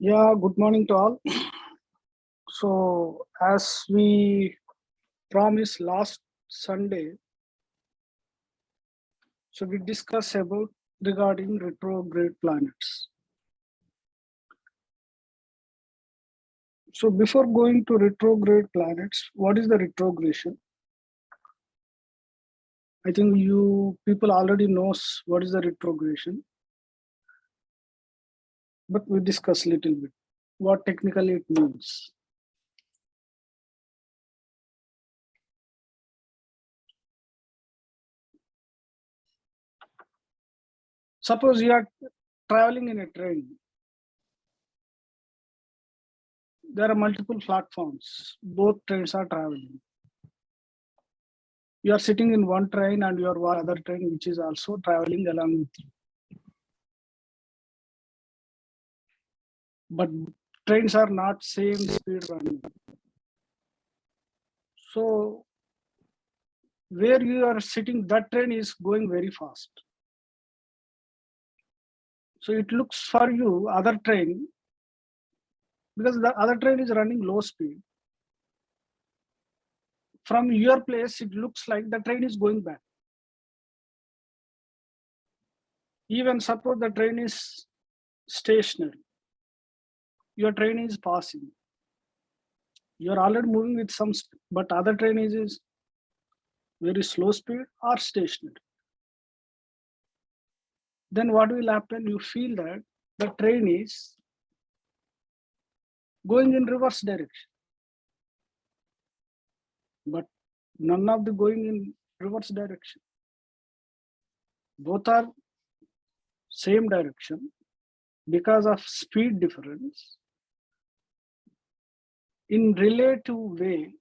Yeah, good morning to all. So, as we promised last Sunday, so we discuss about regarding retrograde planets. So, before going to retrograde planets, what is the retrogression? I think you people already knows what is the retrogression, but we discuss a little bit what technically it means. Suppose you are traveling in a train. There are multiple platforms. Both trains are traveling. You are sitting in one train and your other train which is also traveling along with you. But trains are not same speed running. So where you are sitting, that train is going very fast. So it looks for you, other train, because the other train is running low speed. From your place, it looks like the train is going back. Even suppose the train is stationary. Your train is passing. You are already moving with some speed, but other train is very slow speed or stationary. Then what will happen? You feel that the train is going in reverse direction. But none of the going in reverse direction. Both are same direction. Because of speed difference, in relative way,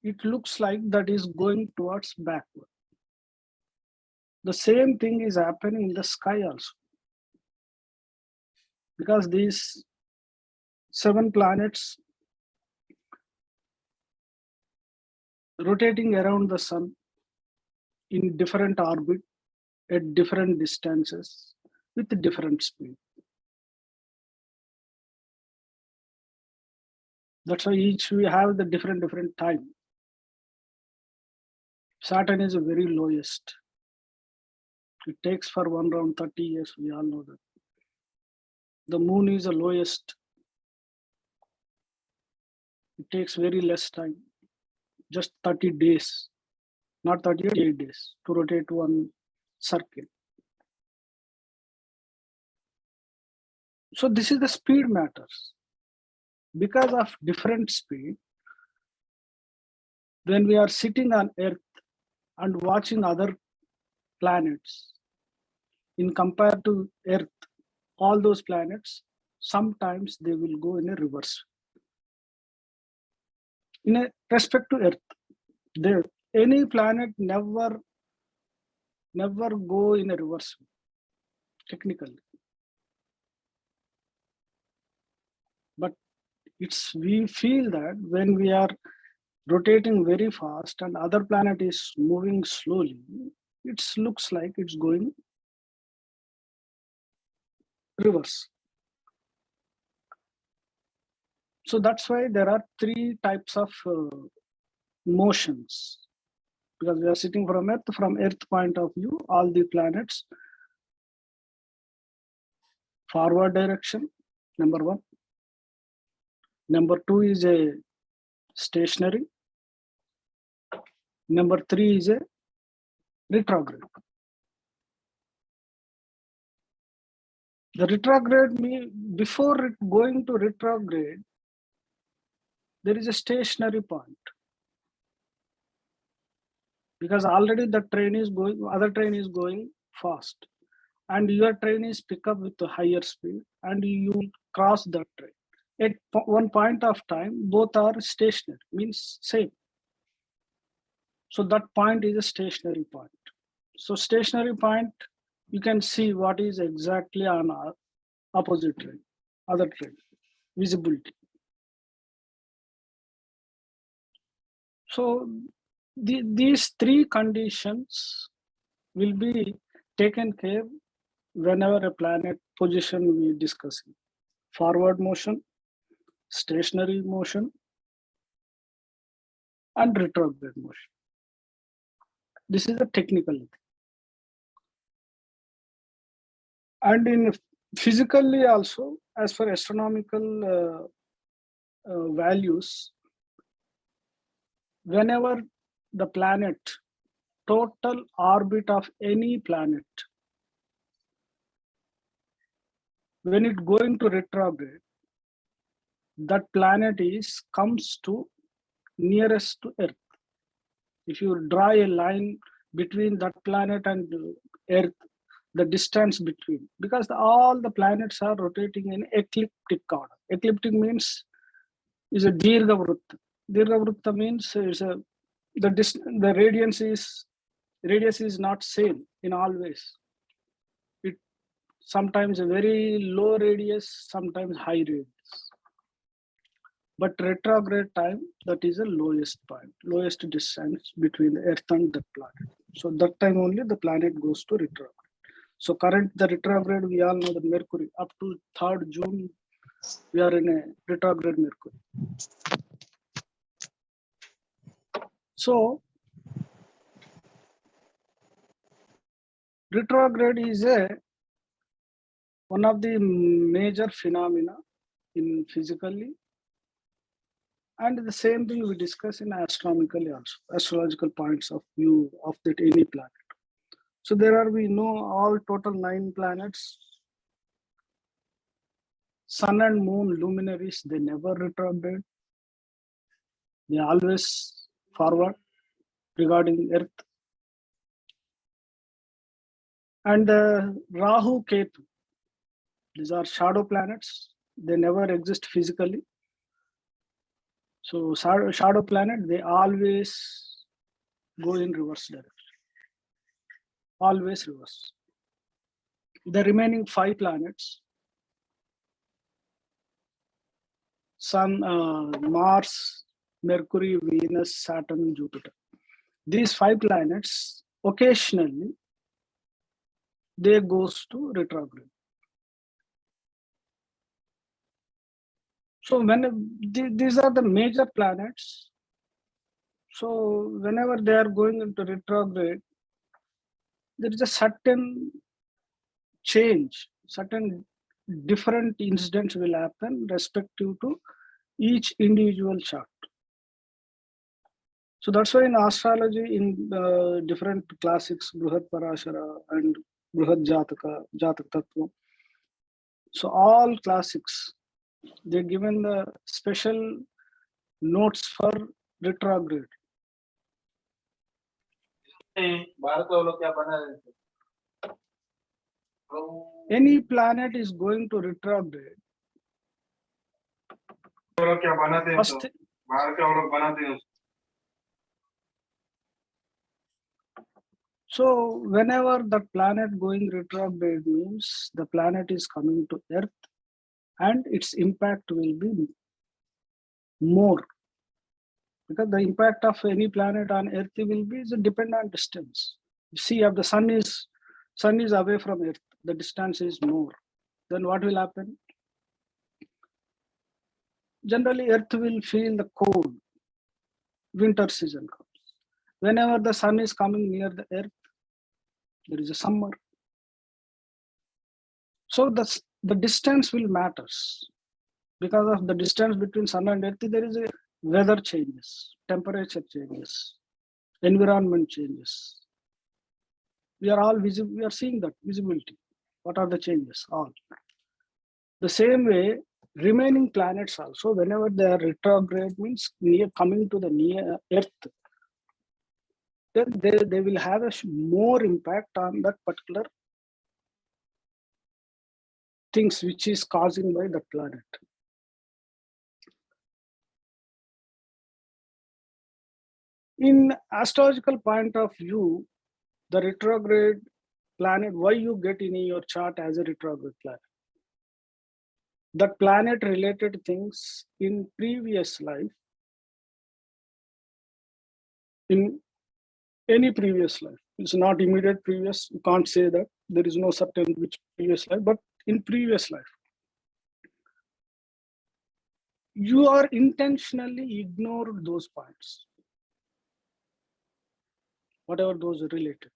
it looks like that is going towards backward. The same thing is happening in the sky also. Because these 7 planets rotating around the sun in different orbit at different distances with different speed. That's why each we have the different time. Saturn is the very lowest. It takes for one round 30 years, we all know that. The moon is the lowest. It takes very less time, just 30 days, not 38 days to rotate one circle. So this is the speed matters. Because of different speed, when we are sitting on Earth and watching other planets, in compared to Earth, all those planets, sometimes they will go in a reverse. In a respect to Earth, any planet never go in a reverse technically. But we feel that when we are rotating very fast and other planet is moving slowly, it looks like it's going reverse. So that's why there are 3 types of motions. Because we are sitting from Earth point of view, all the planets forward direction, number 1. Number 2 is a stationary. Number 3 is a retrograde. The retrograde means before going to retrograde, there is a stationary point. Because already the train is going, other train is going fast. And your train is pick up with a higher speed and you cross that train. At one point of time, both are stationary, means same. So that point is a stationary point. So stationary point, you can see what is exactly on our opposite train, other train, visibility. So these 3 conditions will be taken care whenever a planet position we discussing. Forward motion, stationary motion, and retrograde motion. This is a technical thing. And in physically also, as for astronomical values, whenever the planet, total orbit of any planet, when it going to retrograde, that planet comes to nearest to Earth. If you draw a line between that planet and Earth, the distance between, because all the planets are rotating in ecliptic order. Ecliptic means is a Dirgha Vrutta. Dirgha Vrutta means the radius is not same in all ways. It sometimes a very low radius, sometimes high radius. But retrograde time, that is the lowest point, lowest distance between the Earth and the planet. So that time only the planet goes to retrograde. So the retrograde, we all know that Mercury, up to 3rd June, we are in a retrograde Mercury. So retrograde is one of the major phenomena in physically, and the same thing we discuss in astronomically also, astrological points of view of that any planet. So we know all total 9 planets. Sun and moon luminaries, they never retrograde. They always forward regarding Earth. And Rahu, Ketu, these are shadow planets. They never exist physically. So shadow planet, they always go in reverse direction. Always reverse. The remaining 5 planets, Sun, Mars, Mercury, Venus, Saturn, Jupiter. These 5 planets, occasionally, they goes to retrograde. So these are the major planets. So whenever they are going into retrograde, there is a certain change, certain different incidents will happen respective to each individual chart. So that's why in astrology, in different classics, Bruhat Parashara and Bruhat Jataka, Jatak Tattva. So all classics, they're given the special notes for retrograde. Any planet is going to retrograde. First, so whenever the planet going retrograde means the planet is coming to Earth and its impact will be more, because the impact of any planet on Earth will be dependent distance. See, if the sun is away from Earth, the distance is more. Then what will happen? Generally, Earth will feel the cold. Winter season comes. Whenever the sun is coming near the Earth, there is a summer. So the distance will matters. Because of the distance between sun and Earth, there is a weather changes, temperature changes, environment changes. We are all visible. We are seeing that visibility. What are the changes? All. The same way, remaining planets also, whenever they are retrograde, means coming to the near Earth, then they will have a more impact on that particular things which is causing by the planet. In astrological point of view, the retrograde planet, why you get in your chart as a retrograde planet? That planet related things in previous life, in any previous life, It's not immediate previous. You can't say that there is no certain which previous life, but in previous life, you are intentionally ignored those points, whatever those related.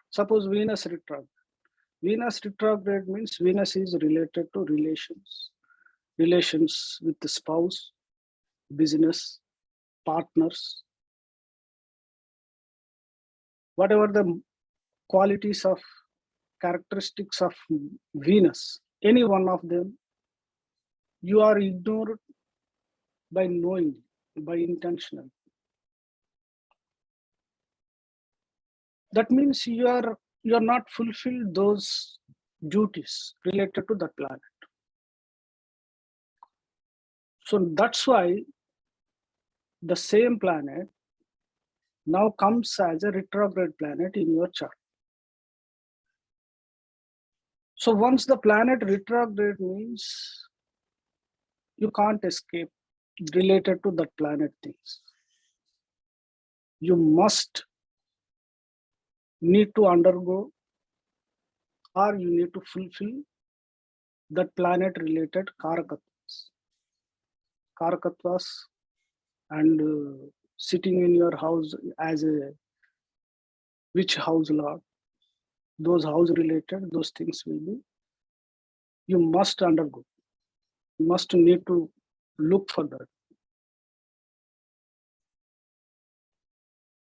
Suppose Venus retrograde. Venus retrograde means Venus is related to relations with the spouse, business, partners, whatever the qualities of characteristics of Venus, any one of them, you are ignored by knowing, by intentional. That means you are not fulfilled those duties related to that planet. So that's why the same planet now comes as a retrograde planet in your chart. So once the planet retrograde means you can't escape related to that planet things. You must need to undergo or you need to fulfill that planet related karakattvas and sitting in your house as a which house lord, those house related, those things will be, you must undergo, you must need to look for that.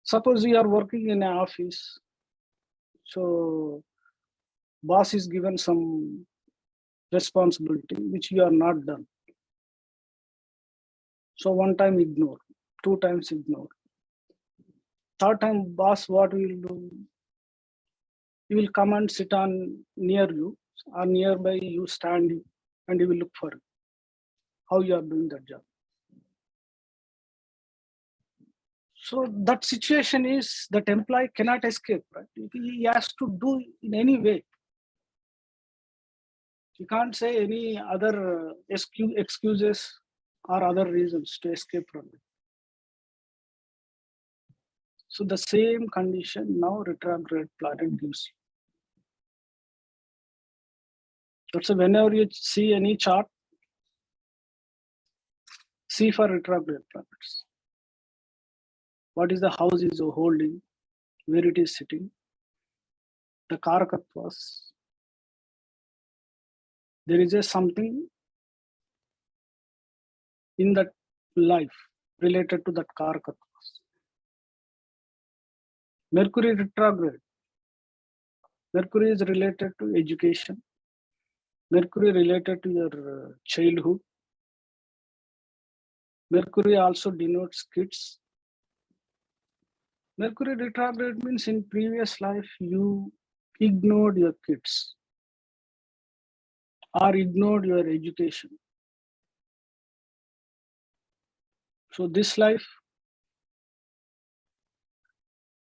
Suppose you are working in an office, so boss is given some responsibility which you are not done. So one time ignore, 2 times ignore. 3rd time boss what will do? He will come and sit on near you or nearby you stand and he will look for how you are doing that job. So that situation is that employee cannot escape, right? He has to do in any way. You can't say any other excuses or other reasons to escape from it. So the same condition now retrograde planet gives you. That's so whenever you see any chart, see for retrograde planets. What is the house is holding, where it is sitting, the karakattvas. There is a something in that life related to that karakattvas. Mercury retrograde. Mercury is related to education. Mercury related to your childhood. Mercury also denotes kids. Mercury retrograde means in previous life you ignored your kids or ignored your education. So this life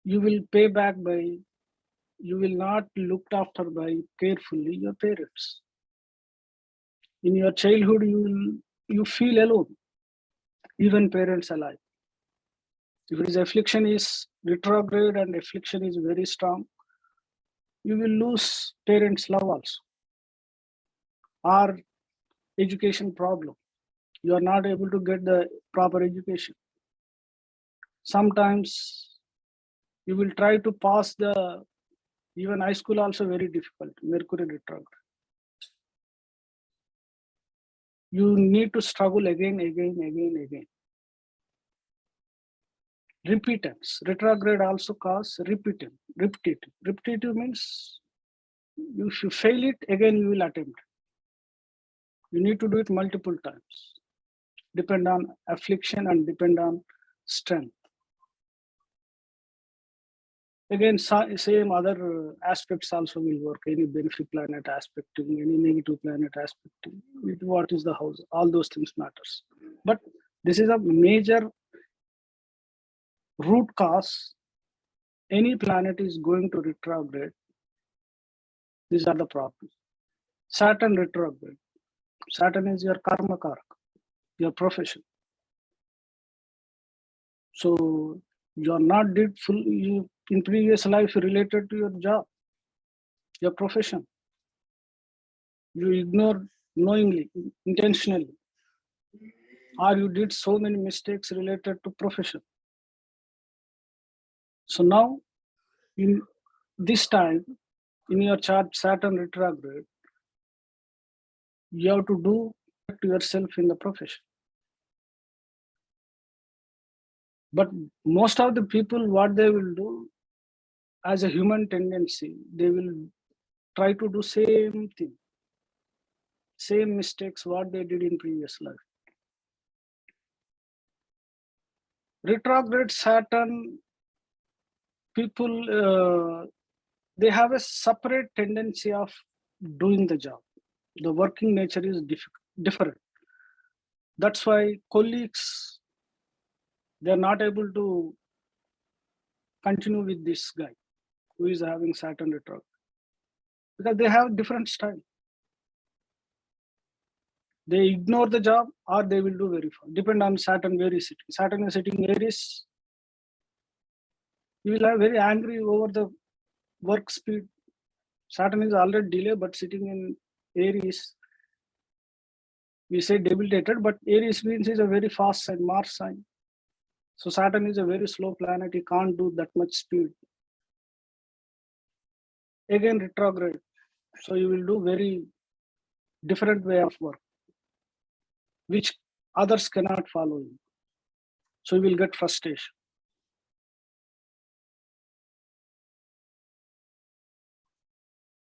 you will pay back by, you will not looked after by carefully your parents. In your childhood you feel alone, even parents alive. If it is affliction is retrograde and affliction is very strong, you will lose parents' love also. Or education problem. You are not able to get the proper education. Sometimes you will try to pass the, even high school also very difficult, Mercury retrograde. You need to struggle again. Repetance. Retrograde also cause repetitive. Repetitive means if you fail it, again you will attempt. You need to do it multiple times. Depend on affliction and depend on strength. Again, same other aspects also will work. Any benefic planet aspecting, any negative planet aspecting, what is the house, all those things matters. But this is a major root cause. Any planet is going to retrograde. These are the problems. Saturn retrograde. Saturn is your karma karaka, your profession. So you are not did full, in previous life related to your job, your profession. You ignore knowingly, intentionally, or you did so many mistakes related to profession. So now, in this time, in your chart, Saturn retrograde, you have to do to yourself in the profession. But most of the people, what they will do, as a human tendency, they will try to do same thing, same mistakes what they did in previous life. Retrograde Saturn people, they have a separate tendency of doing the job. The working nature is different. That's why colleagues, they're not able to continue with this guy who is having Saturn retrograde, because they have different style. They ignore the job or they will do very fast. Depend on Saturn where is sitting. Saturn is sitting Aries. You will have very angry over the work speed. Saturn is already delayed, but sitting in Aries, we say debilitated, but Aries means is a very fast sign, Mars sign. So Saturn is a very slow planet. He can't do that much speed. Again, retrograde. So you will do very different way of work, which others cannot follow you. So you will get frustration.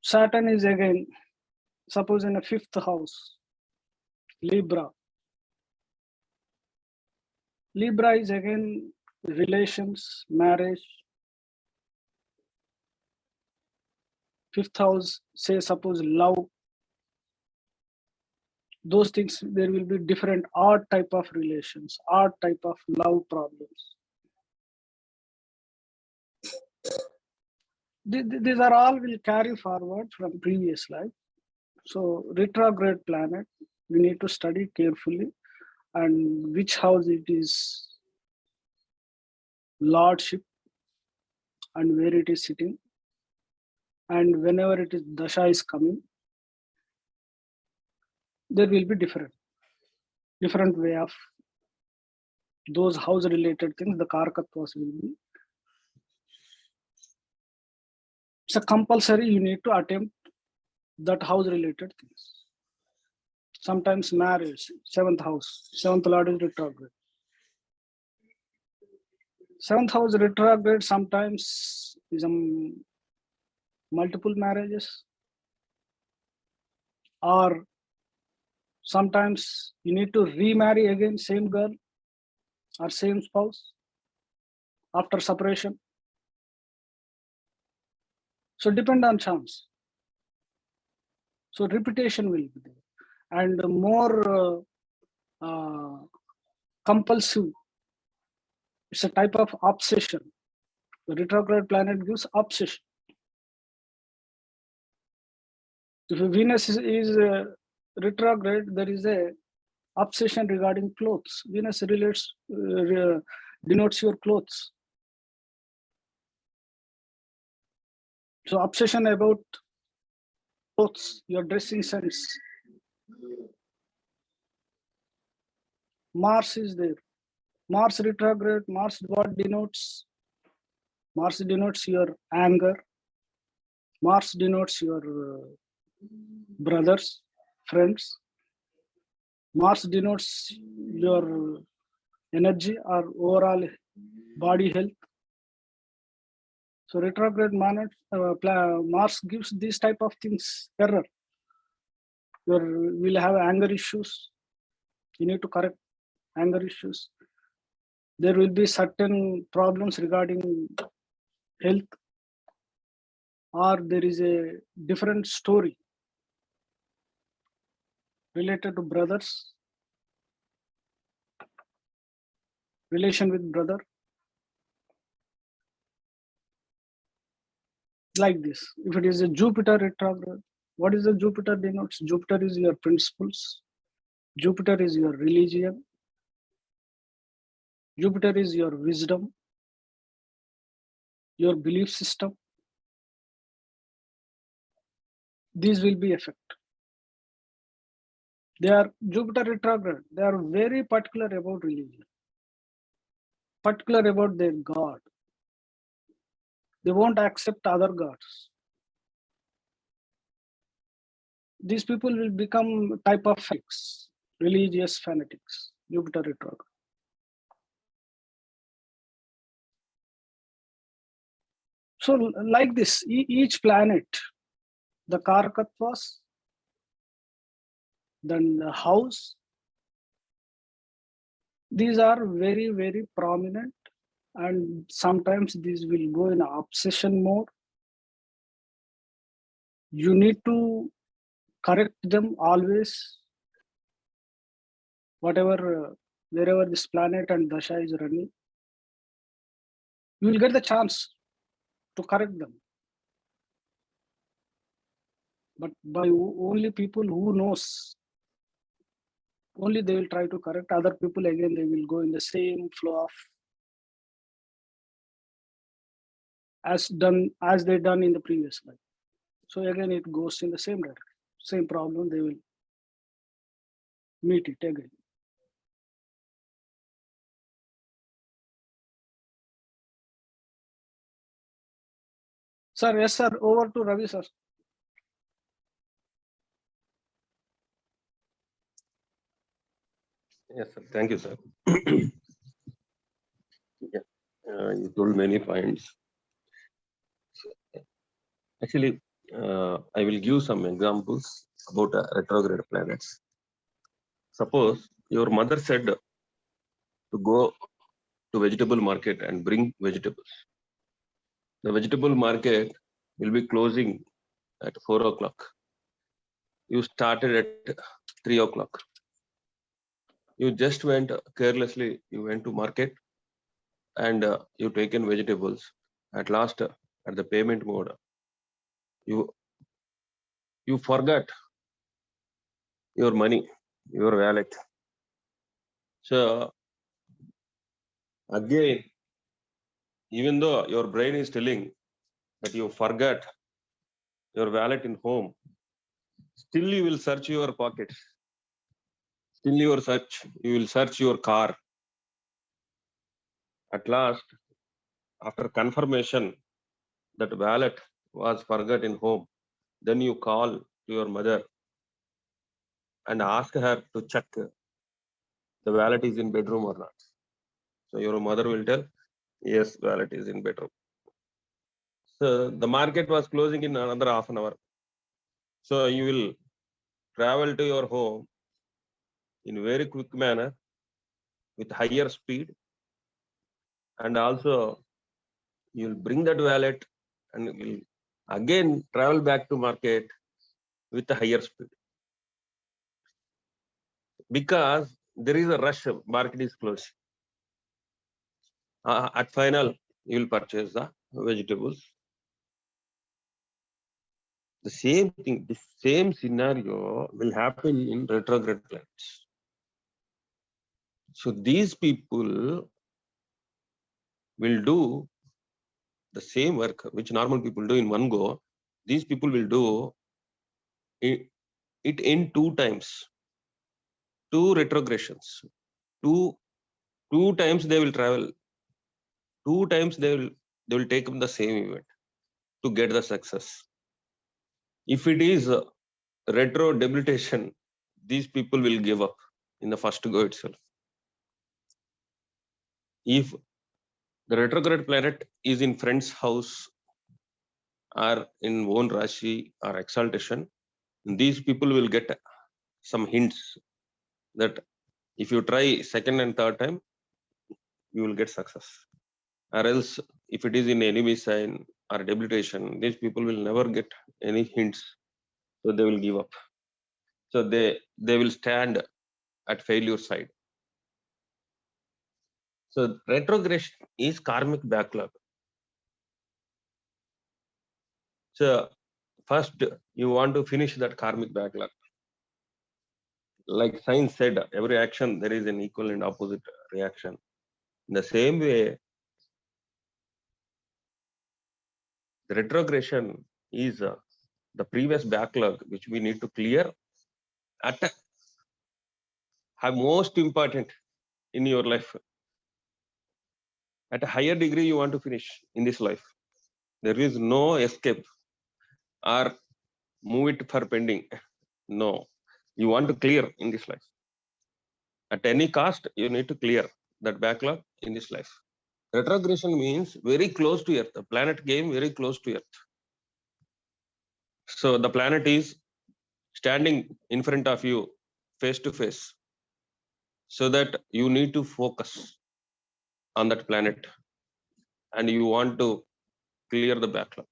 Saturn is again, suppose in a 5th house, Libra. Libra is again relations, marriage. 5th house, say suppose love. Those things, there will be different odd type of relations, odd type of love problems. These are all will carry forward from previous life. So retrograde planet, we need to study carefully, and which house it is lordship and where it is sitting, and whenever it is dasha is coming, there will be different way of those house related things. The karakatwas will be. So compulsory you need to attempt that house related things. Sometimes marriage, 7th house, 7th lord is retrograde. 7th house retrograde sometimes is multiple marriages, or sometimes you need to remarry again, same girl or same spouse after separation. So depend on chance. So repetition will be there, and more compulsive. It's a type of obsession. The retrograde planet gives obsession. If Venus is retrograde, there is a obsession regarding clothes. Venus denotes your clothes. So obsession about clothes, your dressing sense. Mars is there. Mars retrograde, Mars what denotes? Mars denotes your anger. Mars denotes your brothers, friends. Mars denotes your energy or overall body health. So retrograde Mars gives these type of things error. You will have anger issues. You need to correct anger issues. There will be certain problems regarding health, or there is a different story related to brothers, relation with brother, like this. If it is a Jupiter retrograde, what is the Jupiter denotes? Jupiter is your principles. Jupiter is your religion. Jupiter is your wisdom. your belief system. These will be affected. They are Jupiter retrograde. They are very particular about religion, particular about their God. They won't accept other gods. These people will become type of fanatics, religious fanatics. Jupiter retrograde. So like this, each planet, the Karakatvas, then the house, these are very, very prominent, and sometimes these will go in obsession mode. You need to correct them always, whatever, wherever this planet and Dasha is running, you will get the chance to correct them. But by only people who knows, only they will try to correct. Other people, again, they will go in the same flow of as they done in the previous life. So again, it goes in the same direction, same problem. They will meet it again. Sir, yes, sir. Over to Ravi, sir. Yes, sir. Thank you, sir. Yeah. You told many points. Actually, I will give some examples about retrograde planets. Suppose your mother said to go to vegetable market and bring vegetables. The vegetable market will be closing at 4 o'clock. You started at 3 o'clock. You just went carelessly, you went to market and you taken vegetables. At last, at the payment mode, you forgot your money, your wallet. So again, even though your brain is telling that you forgot your wallet in home, still you will search your pockets. Still you will search your car. At last, after confirmation that wallet was forgot in home, then you call to your mother and ask her to check the wallet is in bedroom or not. So your mother will tell, yes, wallet is in bedroom. So the market was closing in another half an hour. So you will travel to your home in very quick manner with higher speed, and also you will bring that wallet and will again travel back to market with a higher speed, because there is a rush, market is closed. At final, you will purchase the vegetables. The same thing, the same scenario will happen in retrograde planets. So these people will do the same work which normal people do in one go. These people will do it in 2 times, 2 retrogradations, two times they will travel, 2 times they will take up the same event to get the success. If it is retro debilitation, these people will give up in the first go itself. If the retrograde planet is in friend's house or in own Rashi or exaltation, these people will get some hints that if you try second and third time, you will get success. Or else, if it is in enemy sign or debilitation, these people will never get any hints, so they will give up. So they will stand at failure side. So retrogression is karmic backlog. So first you want to finish that karmic backlog. Like science said, every action there is an equal and opposite reaction. In the same way, The retrogression is the previous backlog which we need to clear at most important in your life. At a higher degree, you want to finish in this life. There is no escape or move it for pending. No, you want to clear in this life. At any cost, you need to clear that backlog in this life. Retrogression means very close to Earth. The planet came very close to Earth. So the planet is standing in front of you face to face, so that you need to focus on that planet and you want to clear the backlog.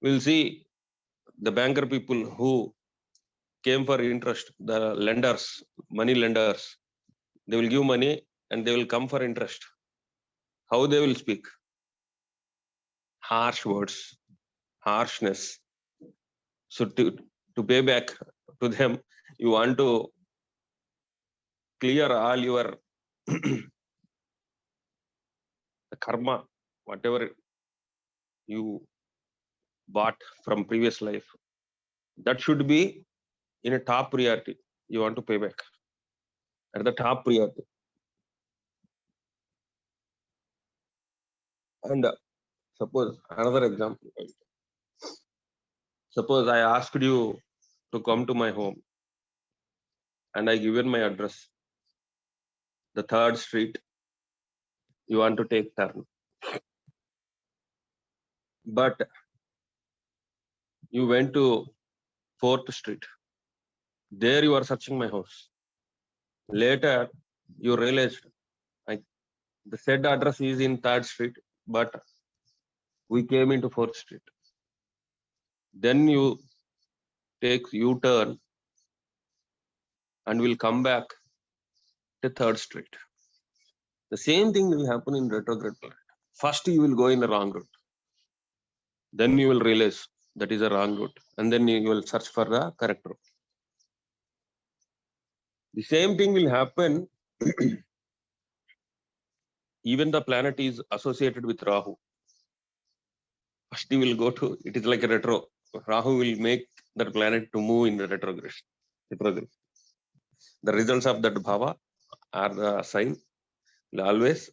We'll see the banker people who came for interest, the lenders, money lenders, they will give money and they will come for interest. How they will speak? Harsh words, harshness. So to pay back to them, you want to clear all your karma, whatever you bought from previous life. That should be in a top priority. You want to pay back at the top priority. And suppose another example. Suppose I asked you to come to my home and I given my address, the 3rd street, you want to take turn. But you went to 4th street. There you are searching my house. Later, you realized the said address is in 3rd street, but we came into 4th street. Then you take U-turn and will come back to 3rd street. The same thing will happen in retrograde planet. First, you will go in the wrong route. Then you will realize that is a wrong route. And then you will search for the correct route. The same thing will happen even the planet is associated with Rahu. First you will go to, it is like a retro. Rahu will make that planet to move in the retrograde. The results of that bhava or the sign will always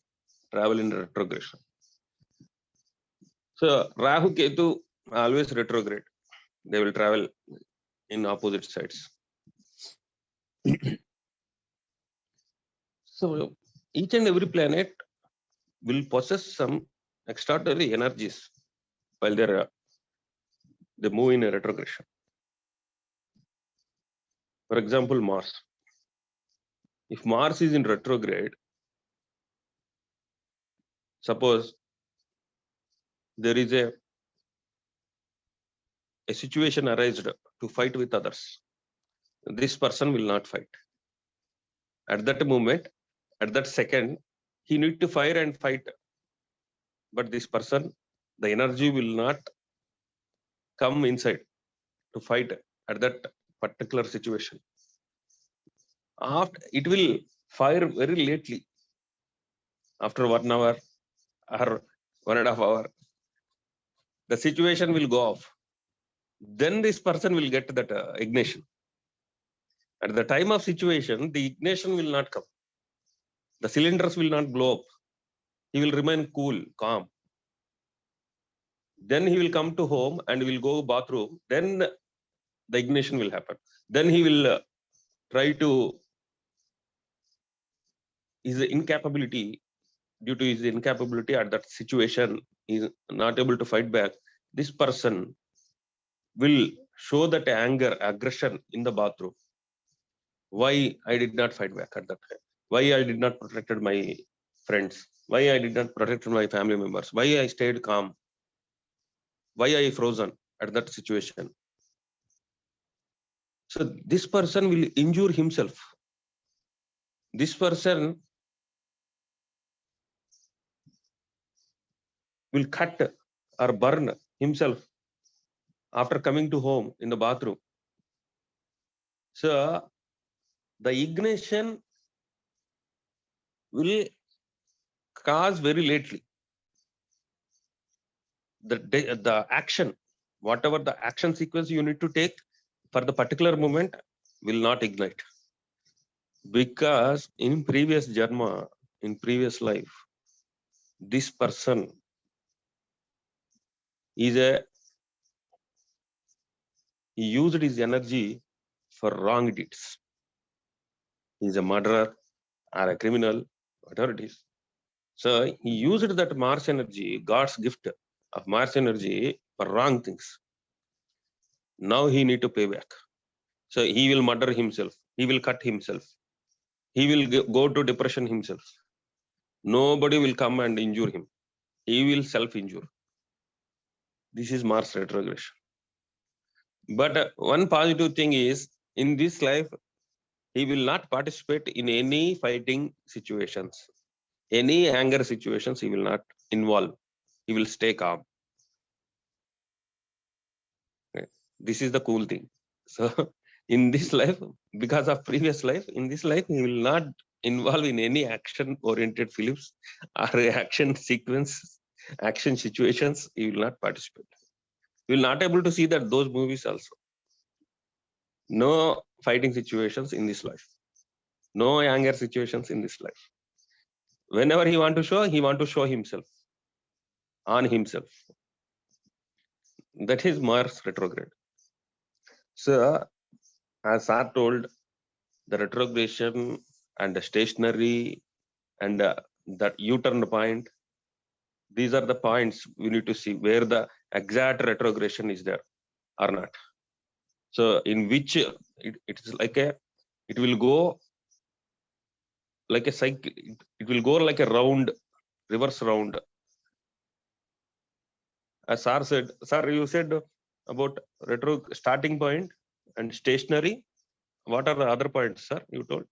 travel in retrogression. So Rahu Ketu always retrograde. They will travel in opposite sides. So each and every planet will possess some extraordinary energies while they move in a retrogression. For example, Mars. If Mars is in retrograde, suppose there is a situation arised to fight with others, this person will not fight. At that moment, at that second, he need to fire and fight. But this person, the energy will not come inside to fight at that particular situation. After it will fire very lately, after 1 hour or 1.5 hours, the situation will go off. Then this person will get that ignition. At the time of situation, the ignition will not come. The cylinders will not blow up. He will remain cool, calm. Then he will come to home and will go bathroom. Then the ignition will happen. Then he will try to, his incapability, due to his incapability at that situation, he is not able to fight back. This person will show that anger, aggression in the bathroom. Why I did not fight back at that time? Why I did not protected my friends? Why I did not protect my family members? Why I stayed calm? Why I frozen at that situation? So this person will injure himself. This person will cut or burn himself after coming to home in the bathroom. So the ignition will cause very lately. the action, whatever the action sequence you need to take for the particular moment will not ignite. Because in previous janma, in previous life, this person is he used his energy for wrong deeds. He's a murderer or a criminal, whatever it is. So he used that Mars energy, God's gift of Mars energy, for wrong things. Now he need to pay back. So he will murder himself. He will cut himself. He will go to depression himself. Nobody will come and injure him. He will self-injure. This is Mars retrogression. But one positive thing is, in this life, he will not participate in any fighting situations. Any anger situations, he will not involve. He will stay calm. Okay. This is the cool thing. So in this life, because of previous life, in this life, he will not involve in any action-oriented films or action sequence, action situations. He will not participate. He will not able to see that those movies also. No fighting situations in this life. No anger situations in this life. Whenever he want to show himself on himself. That is Mars retrograde. So, as Sir told, the retrogression and the stationary and that U-turn point, these are the points we need to see where the exact retrogression is there or not. So, in which it is like it will go like a cycle, it will go like a round, reverse round. As Sir said, Sir, you said about retro starting point and stationary. What are the other points, sir? You told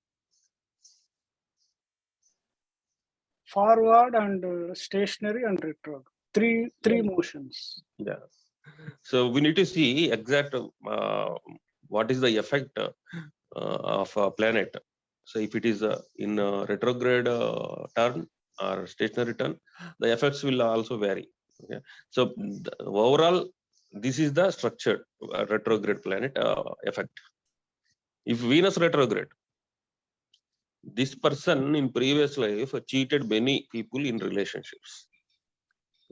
Forward and stationary and retrograde. Three motions. yeah. So we need to see exact what is the effect of a planet. So if it is in retrograde turn or stationary turn, the effects will also vary. Okay. So overall, this is the structured retrograde planet effect. If Venus retrograde, this person in previous life cheated many people in relationships.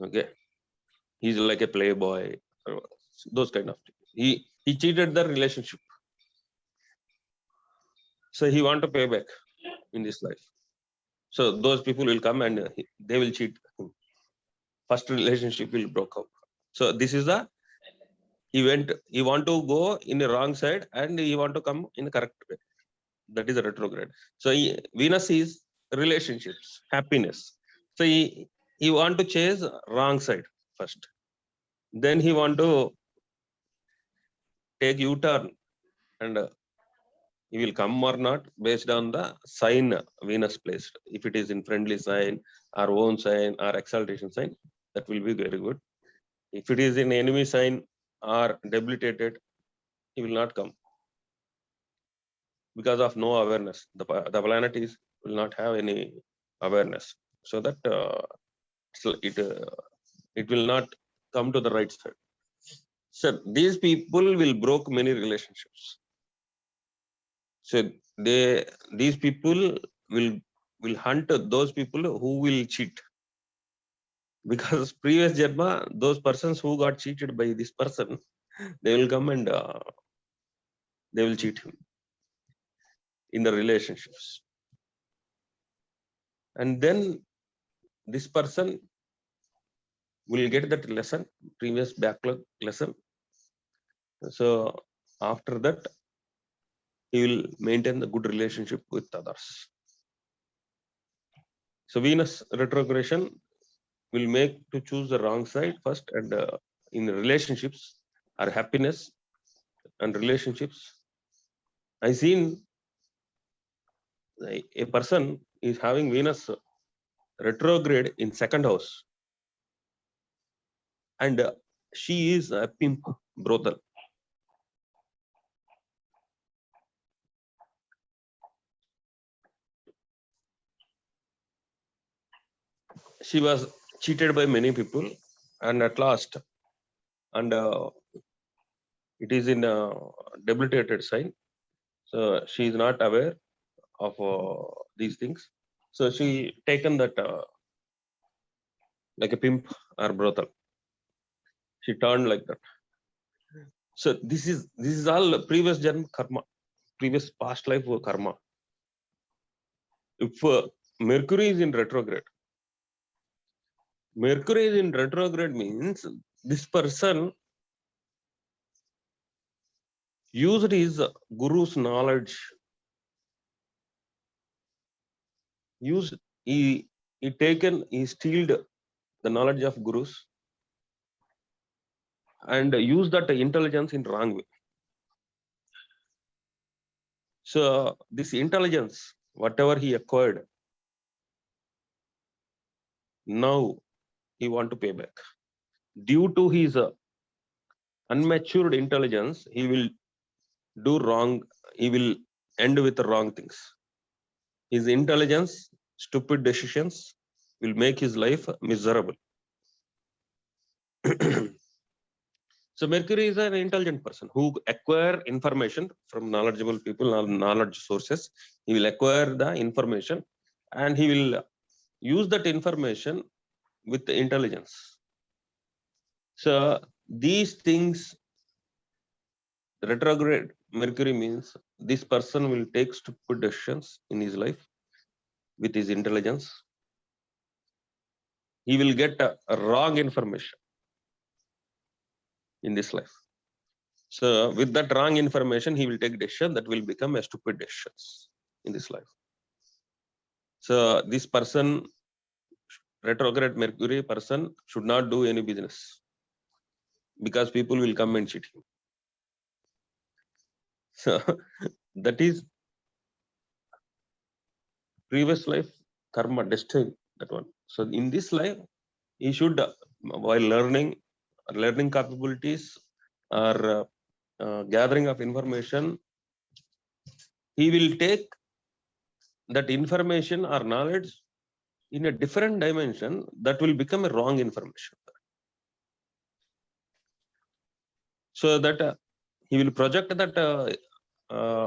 Okay, he's like a playboy, those kind of things. He cheated the relationship, so he want to pay back in this life. So those people will come and they will cheat him. First relationship will broke up. So this is the he want to go in the wrong side and he want to come in the correct way. That is a retrograde. So Venus is relationships, happiness. So he want to chase wrong side first. Then he want to take U-turn and he will come or not based on the sign Venus placed. If it is in friendly sign, our own sign, or exaltation sign, that will be very good. If it is in enemy sign or debilitated, he will not come because of no awareness. The planet will not have any awareness, so that it will not come to the right side. So these people will broke many relationships. So these people will hunt those people who will cheat, because previous janma, those persons who got cheated by this person, they will come and they will cheat him in the relationships, and then this person will get that lesson, previous backlog lesson. So after that, he will maintain the good relationship with others. So Venus retrogression will make to choose the wrong side first, and in relationships or happiness and relationships, I seen a person is having Venus retrograde in second house, and she is a pimp brothel. She was cheated by many people, and at last, and it is in a debilitated sign. So she is not aware of these things. So she taken that like a pimp or brothel. She turned like that. So this is all previous janma karma, previous past life karma. If Mercury is in retrograde, Mercury is in retrograde means this person used his guru's knowledge, he stealed the knowledge of gurus and used that intelligence in wrong way. So this intelligence, whatever he acquired, now he want to pay back. Due to his unmatured intelligence, he will do wrong. He will end with the wrong things. His intelligence, stupid decisions will make his life miserable. So Mercury is an intelligent person who acquire information from knowledgeable people, knowledge sources. He will acquire the information and he will use that information with the intelligence. So these things, retrograde Mercury means this person will take stupid decisions in his life with his intelligence. He will get a wrong information in this life. So with that wrong information, he will take decision that will become a stupid decisions in this life. So this person, retrograde Mercury person, should not do any business because people will come and cheat him. So that is previous life karma, destiny, that one. So in this life, he should, while learning capabilities or gathering of information, he will take that information or knowledge in a different dimension that will become a wrong information. So that he will project that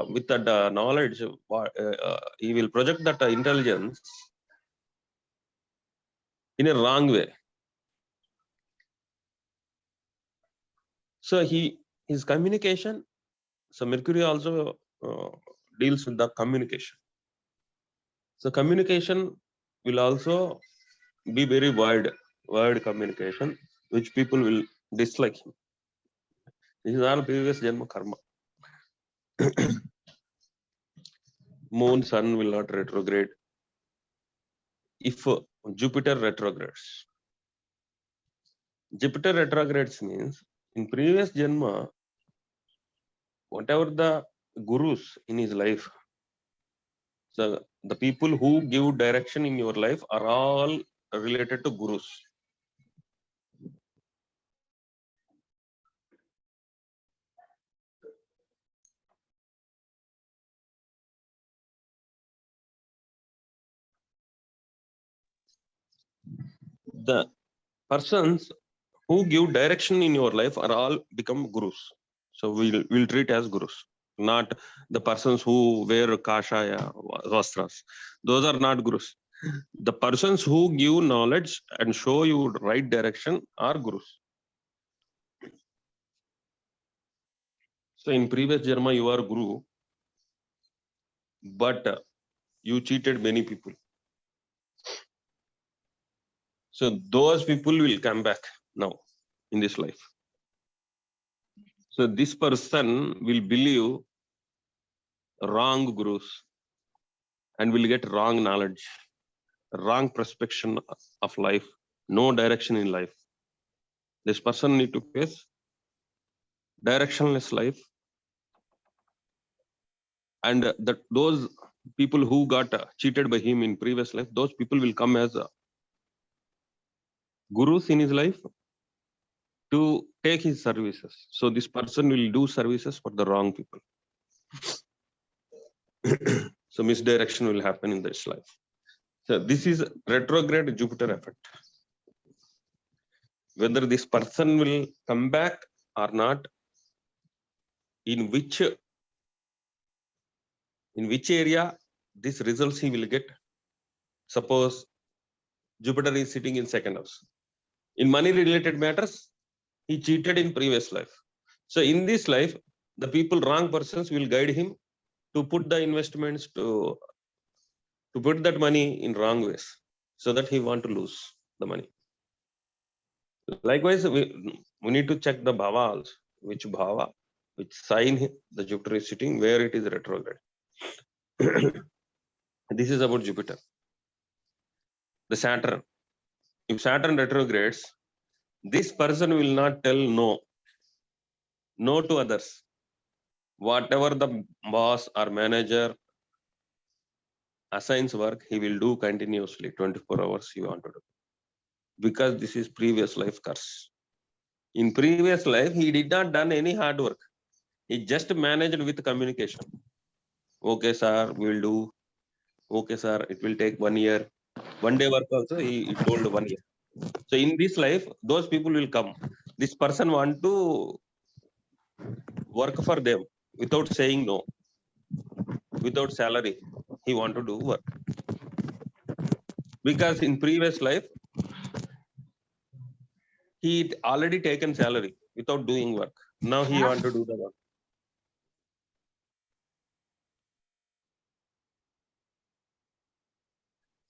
with that knowledge, he will project that intelligence in a wrong way. So his communication. So Mercury also deals with the communication. So communication will also be very wide communication, which people will dislike him. This is all previous janma karma. Moon, Sun will not retrograde. If Jupiter retrogrades. Jupiter retrogrades means in previous janma, whatever the gurus in his life, so the people who give direction in your life are all related to gurus. The persons who give direction in your life are all become gurus. So we'll treat as gurus, not the persons who wear kashaya vastras. Those are not gurus. The persons who give knowledge and show you right direction are gurus. So in previous janma you are guru, but you cheated many people. So those people will come back now in this life. So this person will believe wrong gurus and will get wrong knowledge, wrong perception of life, no direction in life. This person need to face directionless life, and that those people who got cheated by him in previous life, those people will come as gurus in his life to take his services. So this person will do services for the wrong people. So misdirection will happen in this life. So this is retrograde Jupiter effect. whether this person will come back or not, in which area these results he will get. Suppose Jupiter is sitting in second house. In money related matters, he cheated in previous life. So in this life, the people, wrong persons will guide him to put the investments, to put that money in wrong ways, so that he want to lose the money. Likewise, we need to check the bhava also, which bhava, which sign the Jupiter is sitting, where it is retrograde. This is about Jupiter. The Saturn. If Saturn retrogrades, this person will not tell no to others. Whatever the boss or manager assigns work, he will do continuously, 24 hours he want to do. Because this is previous life curse. In previous life, he did not done any hard work. He just managed with communication. Okay, sir, we will do. Okay, sir, it will take 1 year. One day work also, he told 1 year. So in this life, those people will come. This person want to work for them without saying no, without salary. He want to do work. Because in previous life, he already taken salary without doing work. Now he want to do the work.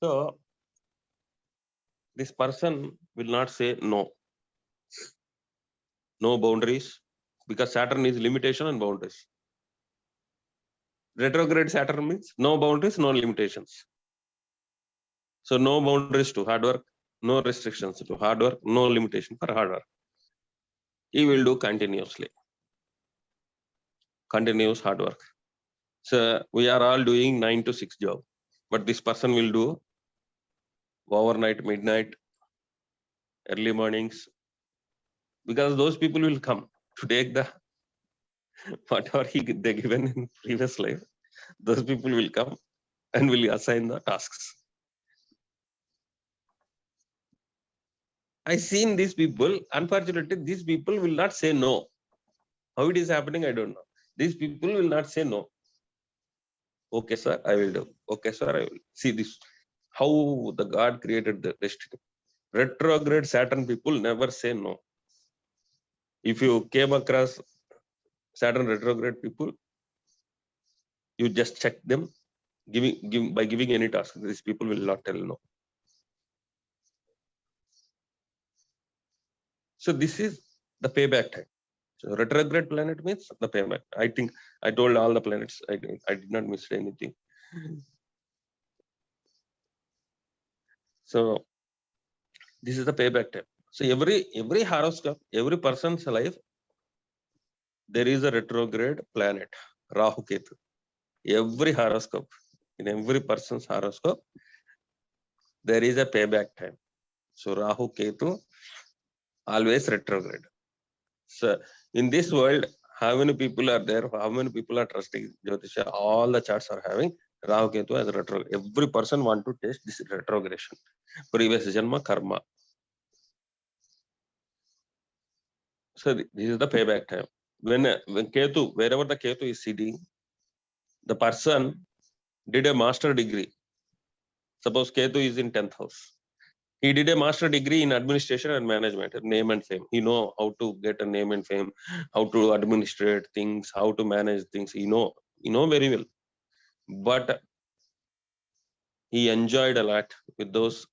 So this person will not say no. No boundaries, because Saturn is limitation and boundaries. Retrograde Saturn means no boundaries, no limitations. So no boundaries to hard work, no restrictions to hard work, no limitation for hard work. He will do continuously. Continuous hard work. So we are all doing 9 to 6 job, but this person will do overnight, midnight, early mornings, because those people will come to take the whatever they given in previous life. Those people will come and will assign the tasks. I seen these people. Unfortunately, these people will not say no. How it is happening, I don't know. These people will not say no. Okay, sir, I will do. Okay, sir, I will. See this, how the God created the destiny. Retrograde Saturn people never say no. If you came across Saturn retrograde people, you just check them, by giving any task. These people will not tell no. So this is the payback time. So retrograde planet means the payback. I think I told all the planets. I did not miss anything. So this is the payback time. So every horoscope, every person's life, there is a retrograde planet, Rahu Ketu. Every horoscope, in every person's horoscope, there is a payback time. So Rahu Ketu always retrograde. So in this world, how many people are there? How many people are trusting Jyotisha? All the charts are having Rahu Ketu as a retrograde. Every person want to taste this retrogression. Previous Janma karma. So this is the payback time. When Ketu, wherever the Ketu is sitting, the person did a master degree. Suppose Ketu is in 10th house. He did a master degree in administration and management, name and fame. He know how to get a name and fame, how to administrate things, how to manage things. He know very well. But he enjoyed a lot with those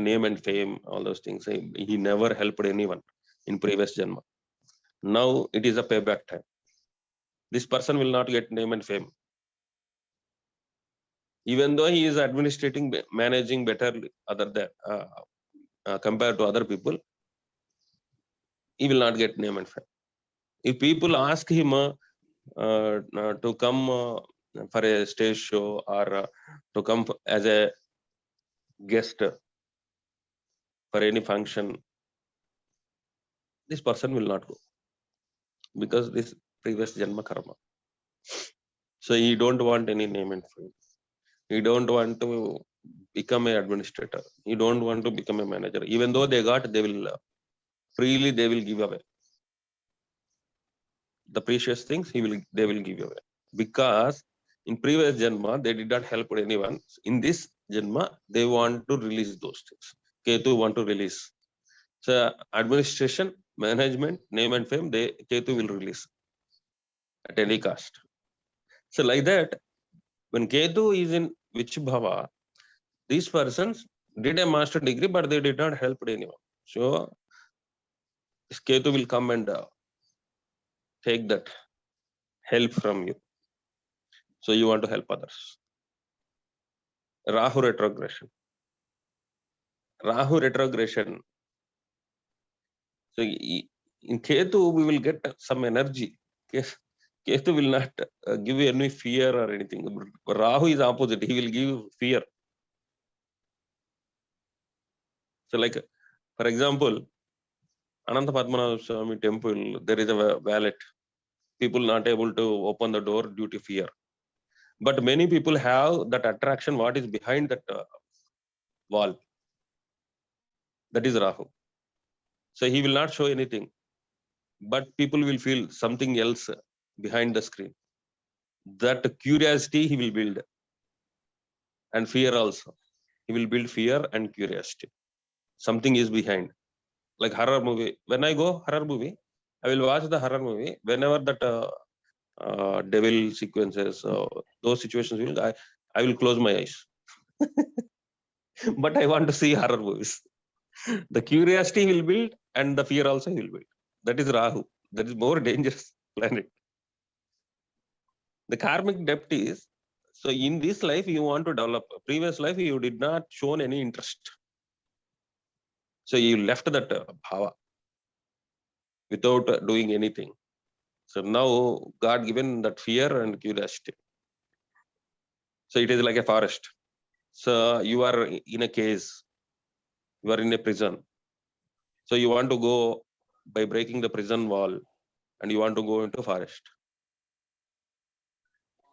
name and fame, all those things. He never helped anyone in previous Janma. Now it is a payback time. This person will not get name and fame. Even though he is administrating, managing better other than compared to other people, he will not get name and fame. If people ask him to come for a stage show or to come as a guest for any function, this person will not go, because this previous Janma karma. So he don't want any name and fame. He don't want to become an administrator. He don't want to become a manager. Even though they will freely they will give away. The precious things they will give away. Because in previous Janma, they did not help anyone. In this Janma, they want to release those things. Ketu want to release. So administration, management, name and fame, Ketu will release at any cost. So like that, when Ketu is in which bhava, these persons did a master degree, but they did not help anyone. So this Ketu will come and take that help from you. So you want to help others. Rahu retrogression. Rahu retrogression. So in Ketu, we will get some energy. Ketu will not give you any fear or anything. Rahu is opposite. He will give fear. So like, for example, Ananta Padmanabha Swami temple, there is a valet. People not able to open the door due to fear. But many people have that attraction, what is behind that wall. That is Rahu. So he will not show anything. But people will feel something else behind the screen. That curiosity he will build. And fear also. He will build fear and curiosity. Something is behind. Like horror movie. When I go horror movie, I will watch the horror movie. Whenever that devil sequences, those situations I will close my eyes. But I want to see horror movies. The curiosity will build and the fear also will build. That is Rahu. That is more dangerous planet. The karmic depth is, so in this life you want to develop. Previous life you did not show any interest. So you left that bhava without doing anything. So now God given that fear and curiosity. So it is like a forest. So you are in a case, you are in a prison. So you want to go by breaking the prison wall and you want to go into forest.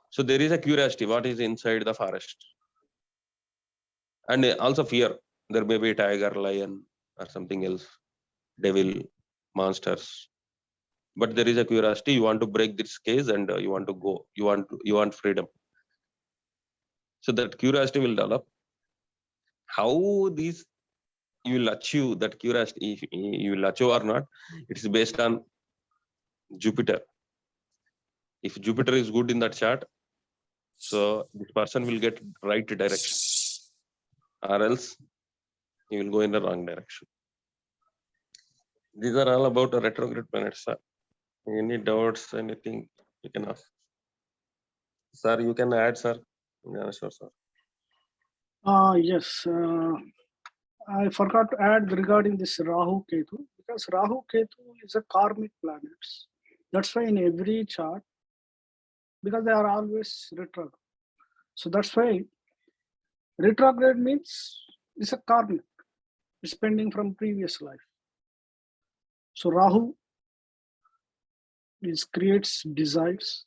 So there is a curiosity, what is inside the forest. And also fear, there may be a tiger, lion or something else, devil, monsters. But there is a curiosity, you want to break this case and you want to go, you want freedom. So that curiosity will develop. How these you will achieve that curiosity, if you will achieve or not, it's based on Jupiter. If Jupiter is good in that chart, so this person will get right direction, or else he will go in the wrong direction. These are all about the retrograde planets, sir. Any doubts, anything you can ask? Sir, you can add, sir. Yeah, sure, sir. Yes. I forgot to add regarding this Rahu Ketu, because Rahu Ketu is a karmic planets. That's why in every chart, because they are always retrograde. So that's why retrograde means it's a karmic. It's pending from previous life. So Rahu creates desires.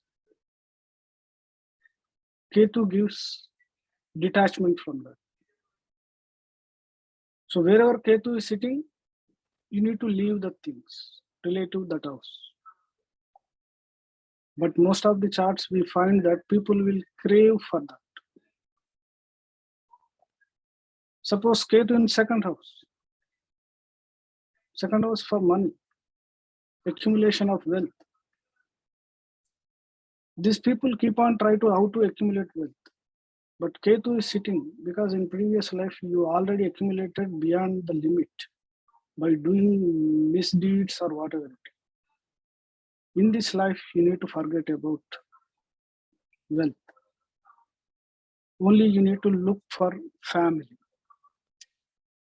Ketu gives detachment from that. So wherever Ketu is sitting, you need to leave the things related to that house. But most of the charts we find that people will crave for that. Suppose Ketu in second house. Second house for money, accumulation of wealth. These people keep on trying to how to accumulate wealth. But Ketu is sitting because in previous life you already accumulated beyond the limit by doing misdeeds or whatever. In this life, you need to forget about wealth. Only you need to look for family,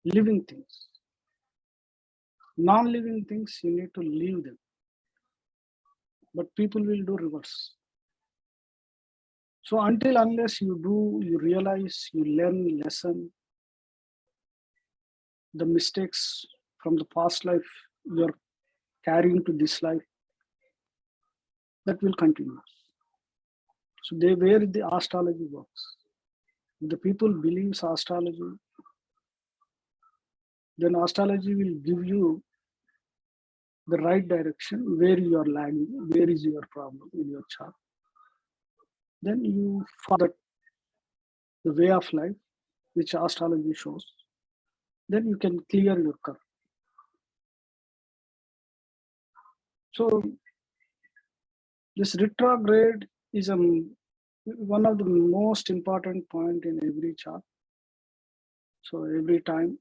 living things. Non-living things, you need to leave them. But people will do reverse. So until unless you do, you realize, you learn lesson, the mistakes from the past life you're carrying to this life, that will continue. So where the astrology works. If the people believes astrology, then astrology will give you the right direction, where you are lagging, where is your problem in your chart. Then you follow the way of life which astrology shows. Then you can clear your curve. So this retrograde is one of the most important point in every chart. So every time,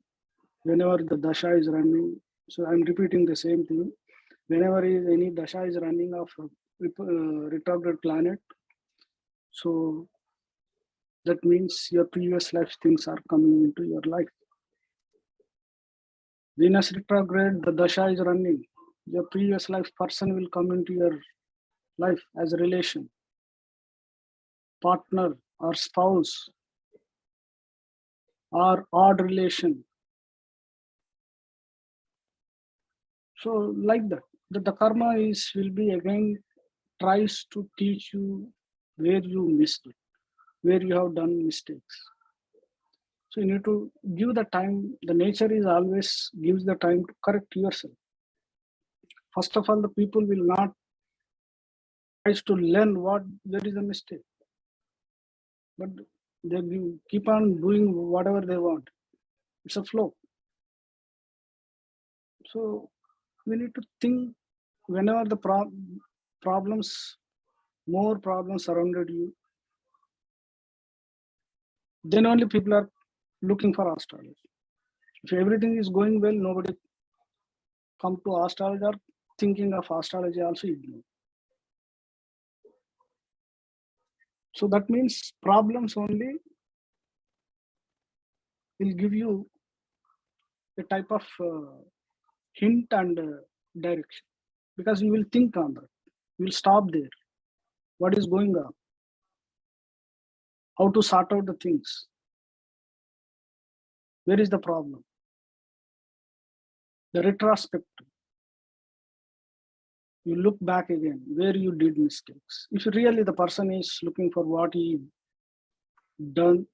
whenever the dasha is running, so I'm repeating the same thing. Whenever any dasha is running of retrograde planet, so that means your previous life things are coming into your life. Venus retrograde, the dasha is running. Your previous life person will come into your life as a relation, partner or spouse, or odd relation. So like that, the karma will be again tries to teach you where you missed it, where you have done mistakes. So you need to give the time. The nature is always gives the time to correct yourself. First of all, the people will not try to learn where is the mistake, but they keep on doing whatever they want. It's a flow. So we need to think whenever the problems, more problems surrounded you, then only people are looking for astrology. If everything is going well, nobody come to astrology or thinking of astrology also ignore. So that means problems only will give you a type of hint and direction, because you will think on that. You will stop there. What is going on? How to sort out the things? Where is the problem? The retrospective. You look back again where you did mistakes. If really the person is looking for what he done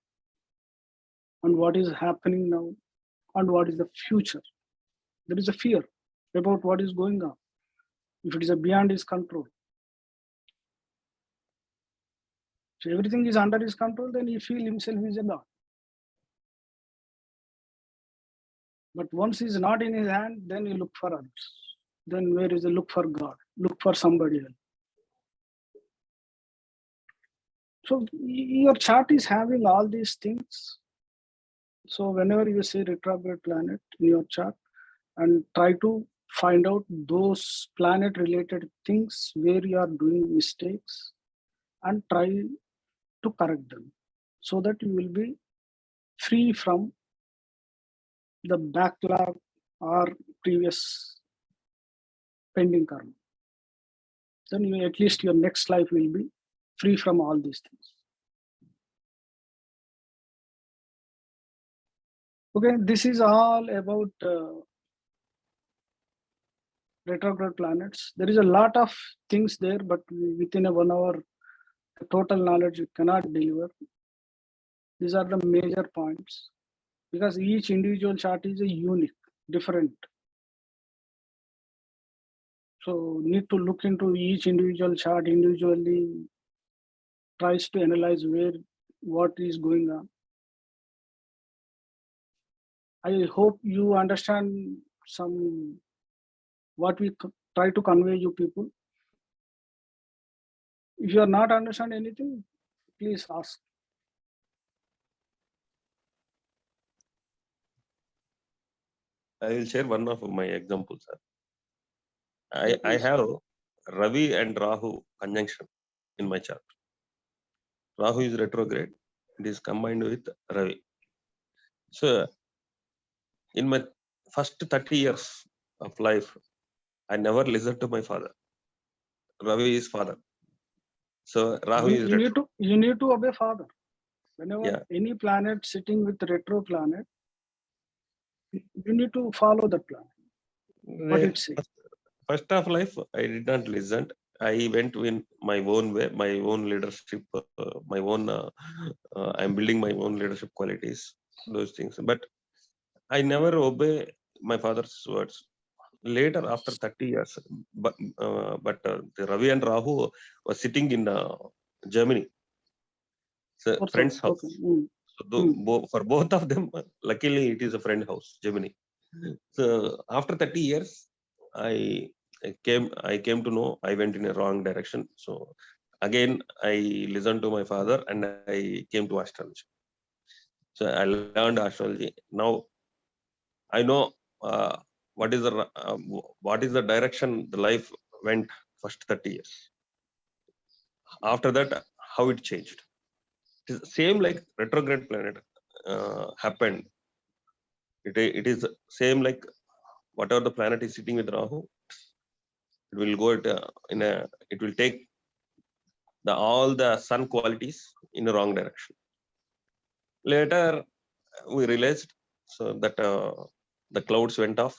and what is happening now and what is the future, there is a fear about what is going on. If it is beyond his control, so everything is under his control, then he feel himself is a god. But once he's not in his hand, then you look for others. Then where is the look for God? Look for somebody else. So your chart is having all these things. So whenever you see retrograde planet in your chart, and try to find out those planet related things where you are doing mistakes and try to correct them, so that you will be free from the backlog or previous pending karma. Then you, at least your next life will be free from all these things. Okay, this is all about retrograde planets. There is a lot of things there, but within a 1 hour, the total knowledge you cannot deliver. These are the major points, because each individual chart is a unique, different. So need to look into each individual chart individually, tries to analyze what is going on. I hope you understand what we try to convey you people. If you are not understand anything, please ask. I will share one of my examples, sir. I have Ravi and Rahu conjunction in my chart. Rahu is retrograde. It is combined with Ravi. So in my first 30 years of life, I never listened to my father. Ravi is father. So Rahu is you need to obey father. Whenever any planet sitting with retro planet, you need to follow that planet. What it says. First of life, I did not listen. I went in my own way, my own leadership, my own. I'm building my own leadership qualities, those things. But I never obey my father's words. later after 30 years, but the Ravi and Rahu was sitting in Germany, so friend's house. Okay. So for both of them, luckily it is a friend house, Germany. So after 30 years, I came to know I went in a wrong direction. So again, I listened to my father and I came to astrology. So I learned astrology. Now I know what is the direction the life went first 30 years. After that, how it changed. It is same like retrograde planet happened. It is same like whatever the planet is sitting with Rahu, it will go it will take all the sun qualities in the wrong direction. Later we realized so that the clouds went off,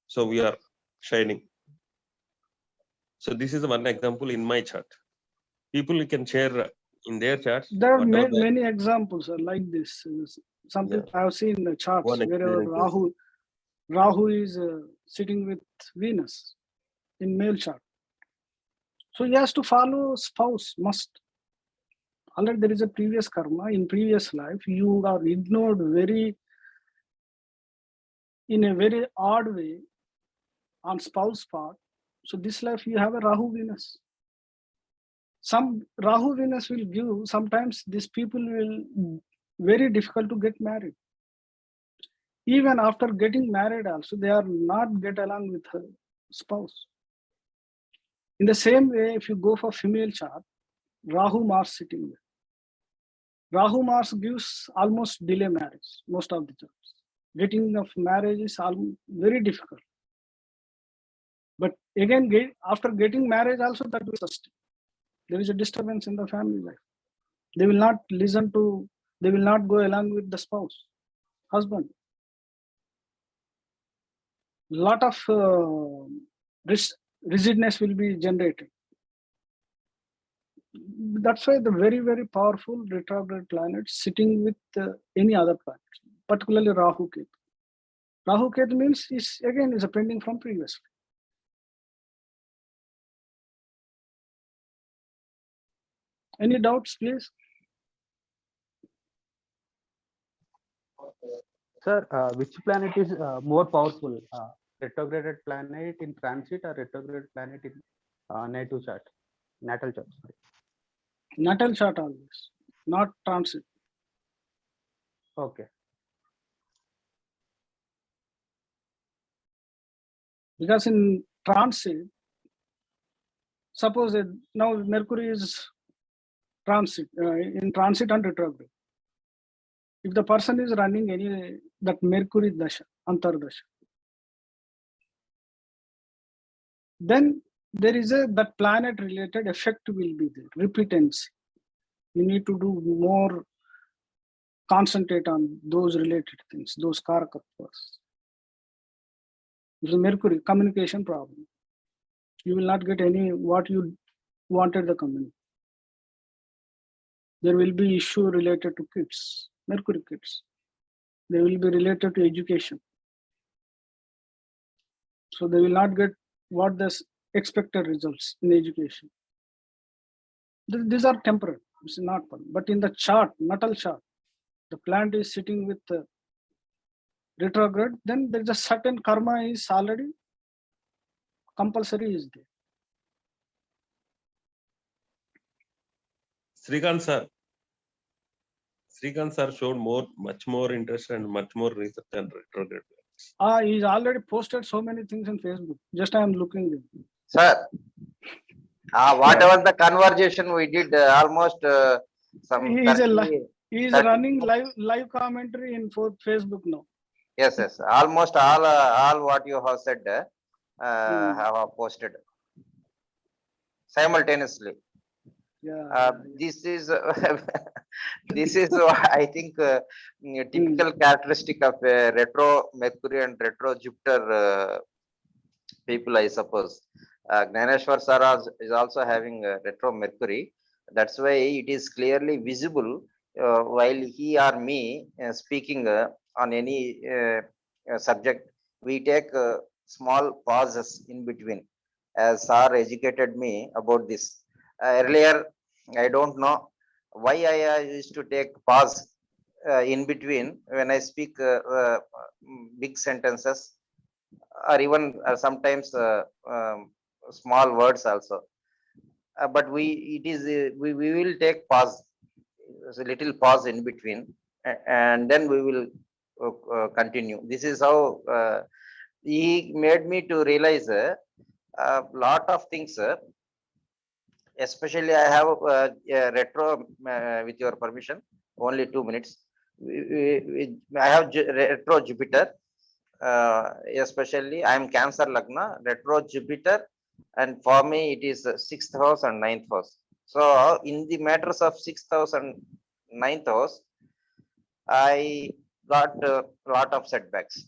so we are shining. So this is one example in my chart. People can share in their charts. There are many examples like this. Some people have seen the charts wherever Rahu is sitting with Venus in male chart. So he has to follow spouse, must. Already there is a previous karma. In previous life, you are ignored in a very odd way on spouse part. So this life you have a Rahu Venus. Some Rahu Venus will give, sometimes these people will very difficult to get married. Even after getting married also, they are not get along with her spouse. In the same way, if you go for female chart, Rahu Mars sitting there. Rahu Mars gives almost delay marriage, most of the charts. Getting of marriage is very difficult. But again, after getting marriage also, that will sustain. There is a disturbance in the family life. They will not listen to, they will not go along with the spouse, husband. Lot of rigidness will be generated. That's why the very, very powerful retrograde planets sitting with any other planet, particularly Rahu Ketu. Rahu Ketu means is a pending from previous. Any doubts, please? Sir, which planet is more powerful? Retrograde planet in transit or retrograde planet in natal chart? Natal chart. Sorry. Natal chart always, not transit. Okay. Because in transit, suppose now Mercury is transit in transit and retrograde. If the person is running any that Mercury dasha, antardasha, then there is that planet related effect will be there, repeatancy. You need to do more, concentrate on those related things, those karakattvas. There's a Mercury communication problem. You will not get any what you wanted the community. There will be issue related to kids, Mercury kids. They will be related to education. So they will not get what the expected results in education. These are temporary, it's not fun. But in the chart, natal chart, the planet is sitting with the retrograde, then there is a certain karma is already compulsory is there. Srikanth sir showed much more interest and much more research on retrograde. He's already posted so many things on Facebook. Just I am looking at it. Sir, whatever the conversation we did, almost some. He is running live commentary in Facebook now. Yes, almost all what you have said have posted simultaneously. Yeah. This is this is I think typical characteristic of retro Mercury and retro Jupiter people, I suppose. Gnaneshwar sir is also having retro Mercury. That's why it is clearly visible while he or me speaking on any subject. We take small pauses in between, as Sir educated me about this. Earlier, I don't know why I used to take pause in between when I speak big sentences, or even sometimes small words also. But we will take pause, a little pause in between, and then we will continue. This is how he made me to realize a lot of things. Especially, I have a retro, with your permission, only 2 minutes. I have retro Jupiter. Especially, I am Cancer Lagna, retro Jupiter, and for me it is 6th house and 9th house. So, in the matters of 6th house and 9th house, I got a lot of setbacks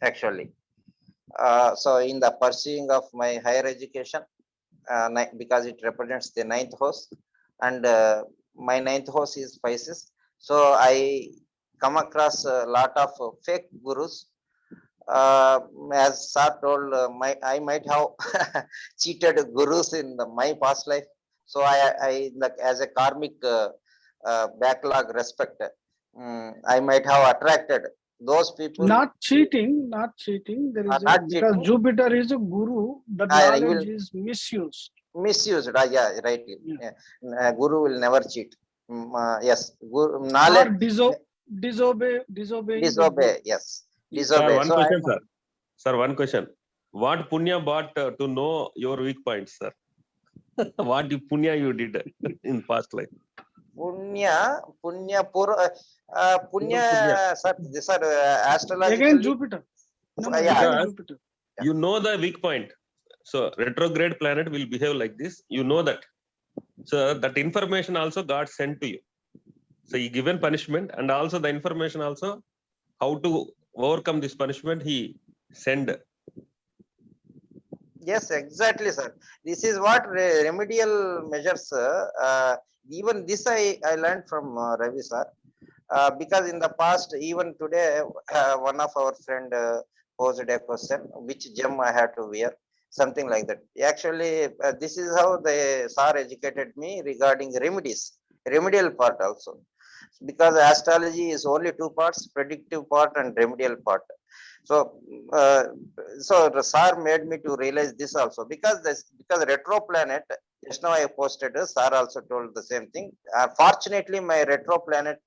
actually. So, in the pursuing of my higher education, because it represents the 9th house, and my 9th house is Pisces. So, I come across a lot of fake gurus. As Sir told, I might have cheated gurus in my past life. So I like, as a karmic backlog respect, I might have attracted those people. Not cheating, not cheating. There is Not because cheating. Jupiter is a guru. The You knowledge will is misused. misused. Yeah, rightly. Yeah. Guru will never cheat. Yes, guru, Or knowledge disobeying the disobey. guru. Yes, Yes. Sir, disobey. one So question, sir. Sir, one question. What punya bought to know your weak points, sir? What punya you did in past life? Punya, Punya. sir, these are Again astrologically. Jupiter. No, Yeah, again Because Jupiter. you know the weak point. So retrograde planet will behave like this. You know that. So that information also got sent to you. So he given punishment, and also the information also how to overcome this punishment he send. yes, exactly, sir. This is what remedial measures. Even this I learned from Ravi sir. Because in the past, even today, one of our friend posed a question, which gem I had to wear, something like that. Actually, this is how the sir educated me regarding remedies, remedial part also. Because astrology is only two parts: predictive part and remedial part. So, so the sir made me to realize this also, because retro planet. Just now I posted. Sir also told the same thing. Fortunately, my retro planet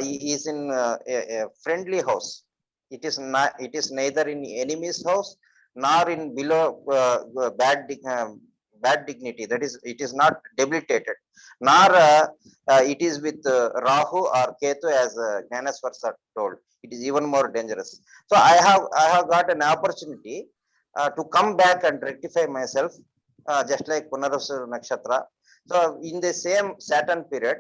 is in a friendly house. It is not. It is neither in enemy's house nor in below bad dignity. That is, it is not debilitated, nor it is with Rahu or Ketu, as Gnanaswar sir told. It is even more dangerous. So I have got an opportunity to come back and rectify myself, just like Punarvasu Nakshatra. So in the same Saturn period,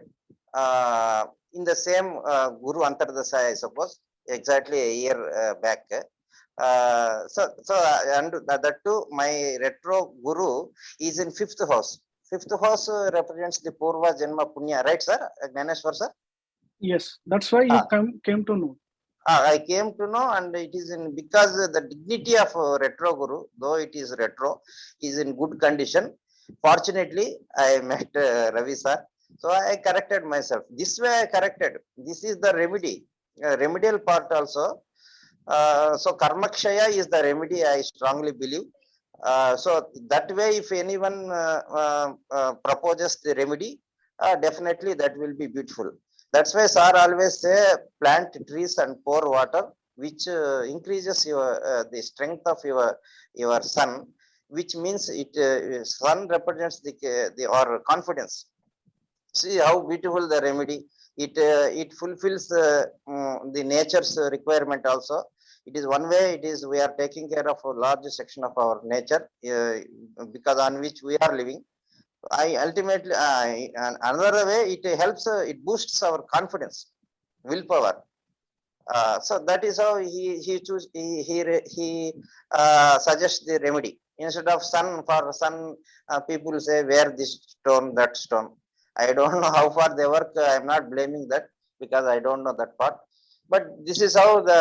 in the same Guru Antardasa, I suppose, exactly a year back. And that too, my retro Guru is in 5th house. 5th house represents the Purva Janma Punya, right, sir? Gnaneshwar, sir? Yes, that's why you came to know. I came to know, and it is in because the dignity of retro Guru, though it is retro, is in good condition. Fortunately, I met Ravi sir. So I corrected myself. This way I corrected. This is the remedy, remedial part also. So Karmakshaya is the remedy, I strongly believe. So that way, if anyone proposes the remedy, definitely that will be beautiful. That's why sir always say plant trees and pour water, which increases your the strength of your sun, which means it sun represents the or confidence. See how beautiful the remedy. It fulfills the nature's requirement also. It is one way. It is we are taking care of a large section of our nature, because on which we are living. I ultimately and another way it helps. It boosts our confidence, willpower. So that is how he suggests the remedy. Instead of sun, for sun, people say wear this stone, that stone. I don't know how far they work. I'm not blaming that, because I don't know that part. But this is how the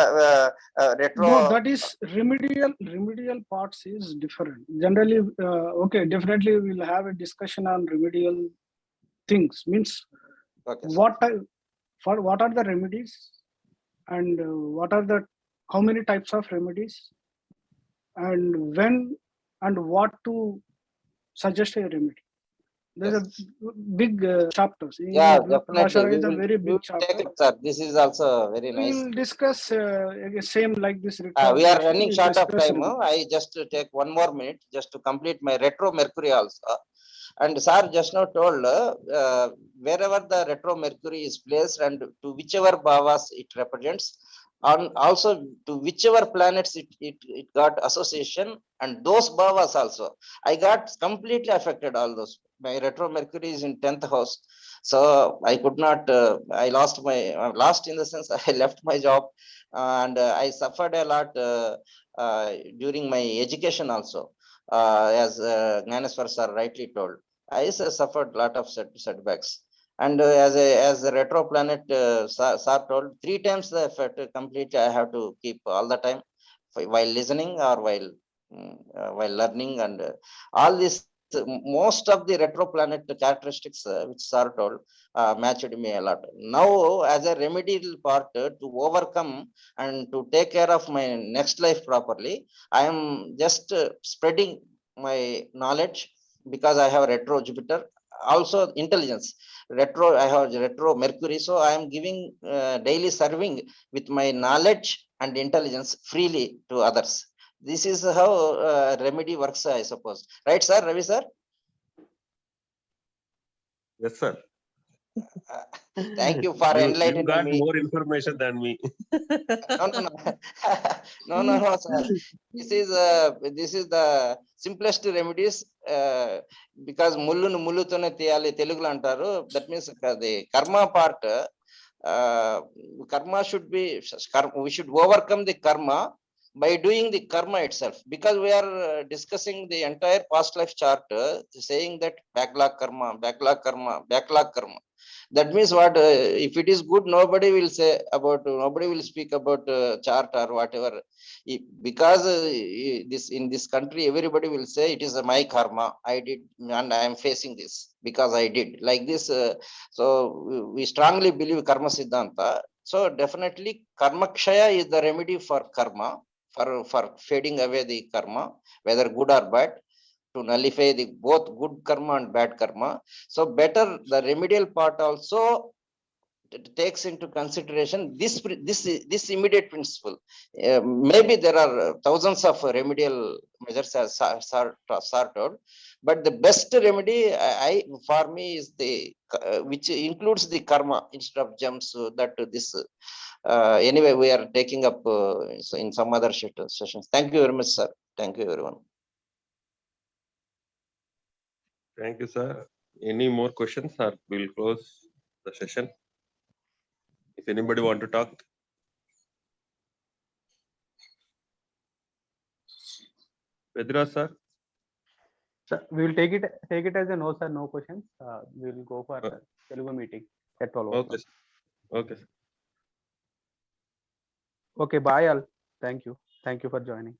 retro. No, that is remedial parts is different. Generally, okay, definitely we'll have a discussion on remedial things. Means Okay, sir. what are the remedies, and what are the how many types of remedies, and when and what to suggest a remedy. There's Yes. a big chapters. Yeah, Even definitely. Prashara is a very We big will take chapter. it, sir. This is also very We nice. will discuss same like this We are retrogradation. running We'll short of discuss time. I just take 1 more minute just to complete my retro Mercury also. And sir just now told wherever the retro Mercury is placed and to whichever bhavas it represents, and also to whichever planets it got association, and those bhavas also. I got completely affected all those. My retro Mercury is in 10th house. So I could not, I lost my, lost in the sense I left my job, and I suffered a lot during my education also. As Gnaneswar sir rightly told, I suffered a lot of setbacks. And as a retro planet, sir told, 3 times the effect completely I have to keep all the time while listening or while learning, and all this. Most of the retro planet characteristics which sir told matched me a lot. Now, as a remedial part to overcome and to take care of my next life properly, I am just spreading my knowledge, because I have retro Jupiter, also intelligence. Retro, I have retro Mercury, so I am giving daily serving with my knowledge and intelligence freely to others. This is how remedy works, I suppose. Right, sir? Ravi, sir? Yes, sir. Thank you for You enlightening got me. more information than me. No, no, no. No, sir. This is the simplest remedies, because ముళ్ళును ముళ్ళుతోనే తీయాలి తెలుగులో అంటారు. That means the karma part, karma should be, we should overcome the karma by doing the karma itself, because we are discussing the entire past life chart, saying that backlog karma, backlog karma, backlog karma. That means what, if it is good, nobody will say about, nobody will speak about chart or whatever. Because this, in this country everybody will say it is my karma, I did, and I am facing this because I did like this. So we strongly believe karma siddhanta. So definitely karma kshaya is the remedy for karma, for fading away the karma, whether good or bad, to nullify the both good karma and bad karma. So better the remedial part also takes into consideration this immediate principle. Maybe there are thousands of remedial measures as sorted, but the best remedy, for me, is the which includes the karma instead of gems. That this anyway we are taking up in some other sessions. Thank you very much, sir. Thank you, everyone. Thank you, sir. Any more questions, or we'll close the session? If anybody want to talk. Vedra, sir. Sir, we will take it as a no, sir, no questions. We will go for Telugu meeting at 12 o'clock. Okay, sir. Okay, sir. Okay, bye all. Thank you for joining.